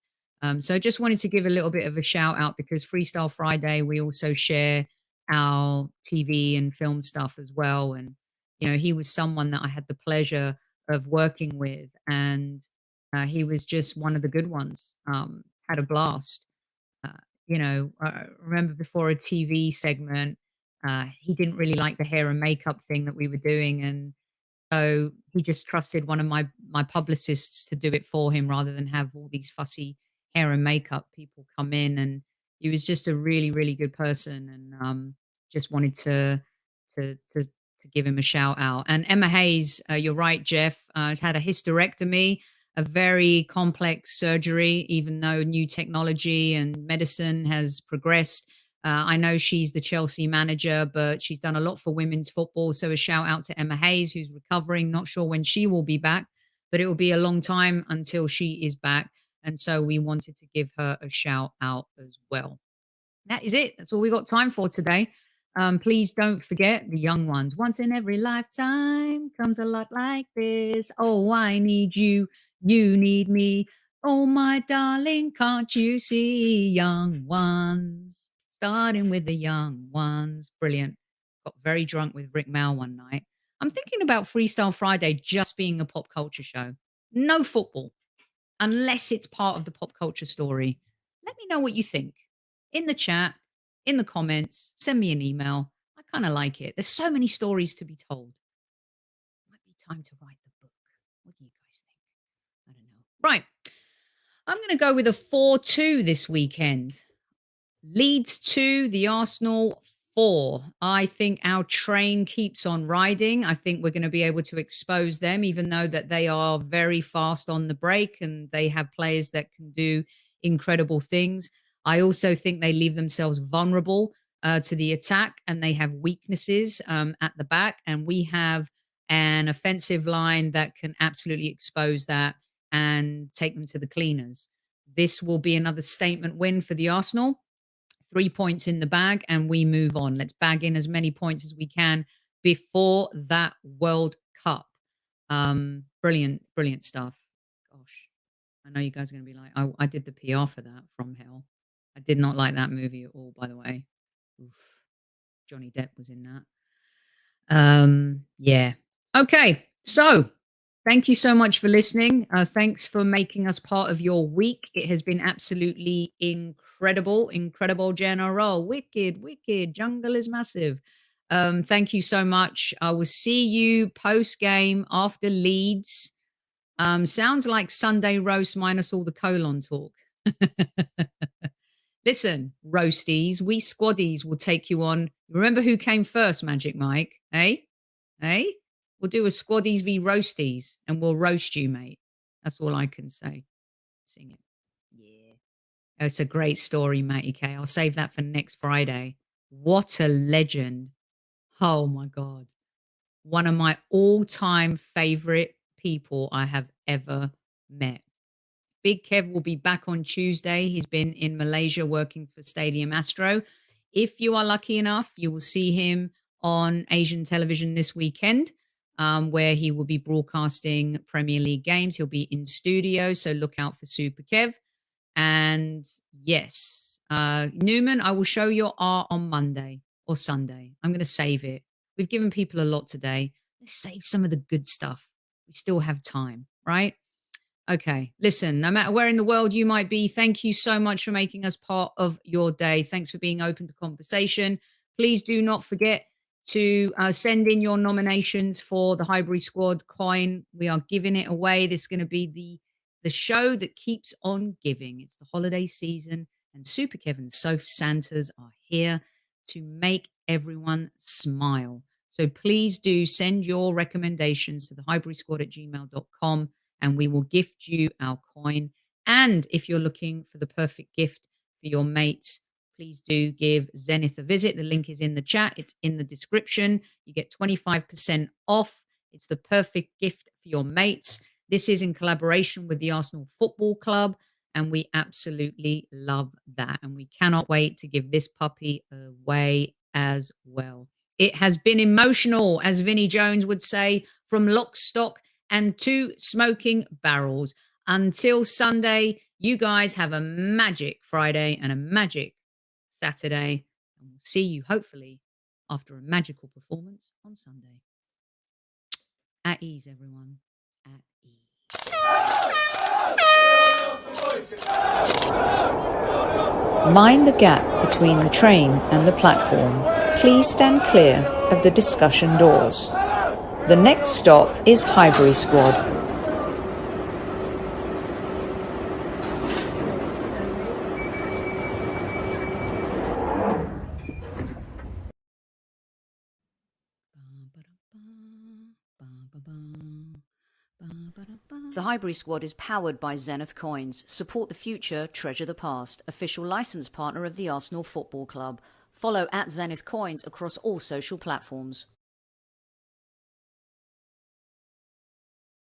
So I just wanted to give a little bit of a shout out, because Freestyle Friday, we also share our TV and film stuff as well. And, he was someone that I had the pleasure of working with, and he was just one of the good ones. Had a blast. Uh, I remember before a TV segment, he didn't really like the hair and makeup thing that we were doing, and so he just trusted one of my publicists to do it for him, rather than have all these fussy hair and makeup people come in. And he was just a really, really good person, and just wanted to give him a shout out. And Emma Hayes, you're right, Jeff, had a hysterectomy, a very complex surgery, even though new technology and medicine has progressed. I know she's the Chelsea manager, but she's done a lot for women's football. So a shout out to Emma Hayes, who's recovering. Not sure when she will be back, but it will be a long time until she is back. And so we wanted to give her a shout out as well. That is it. That's all we got time for today. Please don't forget the young ones. Once in every lifetime comes a lot like this. Oh, I need you. You need me. Oh, my darling, can't you see? Young ones. Starting with the young ones. Brilliant. Got very drunk with Rick Mal one night. I'm thinking about Freestyle Friday just being a pop culture show. No football. unless it's part of the pop culture story. Let me know what you think in the chat, in the comments. Send me an email. I kind of like it. There's so many stories to be told. Might be time to write the book. What do you guys think? I don't know. Right. I'm going to go with a 4-2 this weekend. Leeds 2, the Arsenal 4. I think our train keeps on riding. I think we're going to be able to expose them, even though that they are very fast on the break and they have players that can do incredible things. I also think they leave themselves vulnerable to the attack, and they have weaknesses at the back. And we have an offensive line that can absolutely expose that and take them to the cleaners. This will be another statement win for the Arsenal. 3 points in the bag, and we move on. Let's bag in as many points as we can before that World Cup. Brilliant, brilliant stuff. Gosh, I know you guys are going to be like, I did the PR for that from hell. I did not like that movie at all, by the way. Oof. Johnny Depp was in that. Yeah. Okay. So thank you so much for listening. Thanks for making us part of your week. It has been absolutely incredible. Incredible general. Wicked, wicked. Jungle is massive. Thank you so much. I will see you post game after Leeds. Sounds like Sunday roast minus all the colon talk. Listen, roasties, we squaddies will take you on. Remember who came first, Magic Mike? Hey? Hey? We'll do a squaddies v roasties and we'll roast you, mate. That's all I can say. Sing it. Yeah. It's a great story, Matty K. I'll save that for next Friday. What a legend. Oh my God. One of my all-time favorite people I have ever met. Big Kev will be back on Tuesday. He's been in Malaysia working for Stadium Astro. If you are lucky enough, you will see him on Asian television this weekend, where he will be broadcasting Premier League games. He'll be in studio, so look out for Super Kev. And yes, Newman, I will show your art on Monday or Sunday. I'm going to save it. We've given people a lot today. Let's save some of the good stuff. We still have time, right? Okay, listen, no matter where in the world you might be, thank you so much for making us part of your day. Thanks for being open to conversation. Please do not forget to send in your nominations for the Highbury Squad coin. We are giving it away. This is going to be the show that keeps on giving. It's the holiday season, and Super Kevin and Soph Santas are here to make everyone smile. So please do send your recommendations to the highburysquad@gmail.com. and we will gift you our coin. And if you're looking for the perfect gift for your mates, please do give Zenith a visit. The link is in the chat. It's in the description. You get 25% off. It's the perfect gift for your mates. This is in collaboration with the Arsenal Football Club, and we absolutely love that. And we cannot wait to give this puppy away as well. It has been emotional, as Vinnie Jones would say, from lock, stock, and 2 smoking barrels. Until Sunday, you guys have a magic Friday and a magic Saturday. And we'll see you, hopefully, after a magical performance on Sunday. At ease, everyone. At ease. Mind the gap between the train and the platform. Please stand clear of the discussion doors. The next stop is Highbury Squad. The Highbury Squad is powered by ZENITH Coins. Support the future, treasure the past. Official licence partner of the Arsenal Football Club. Follow @ZENITH Coins across all social platforms.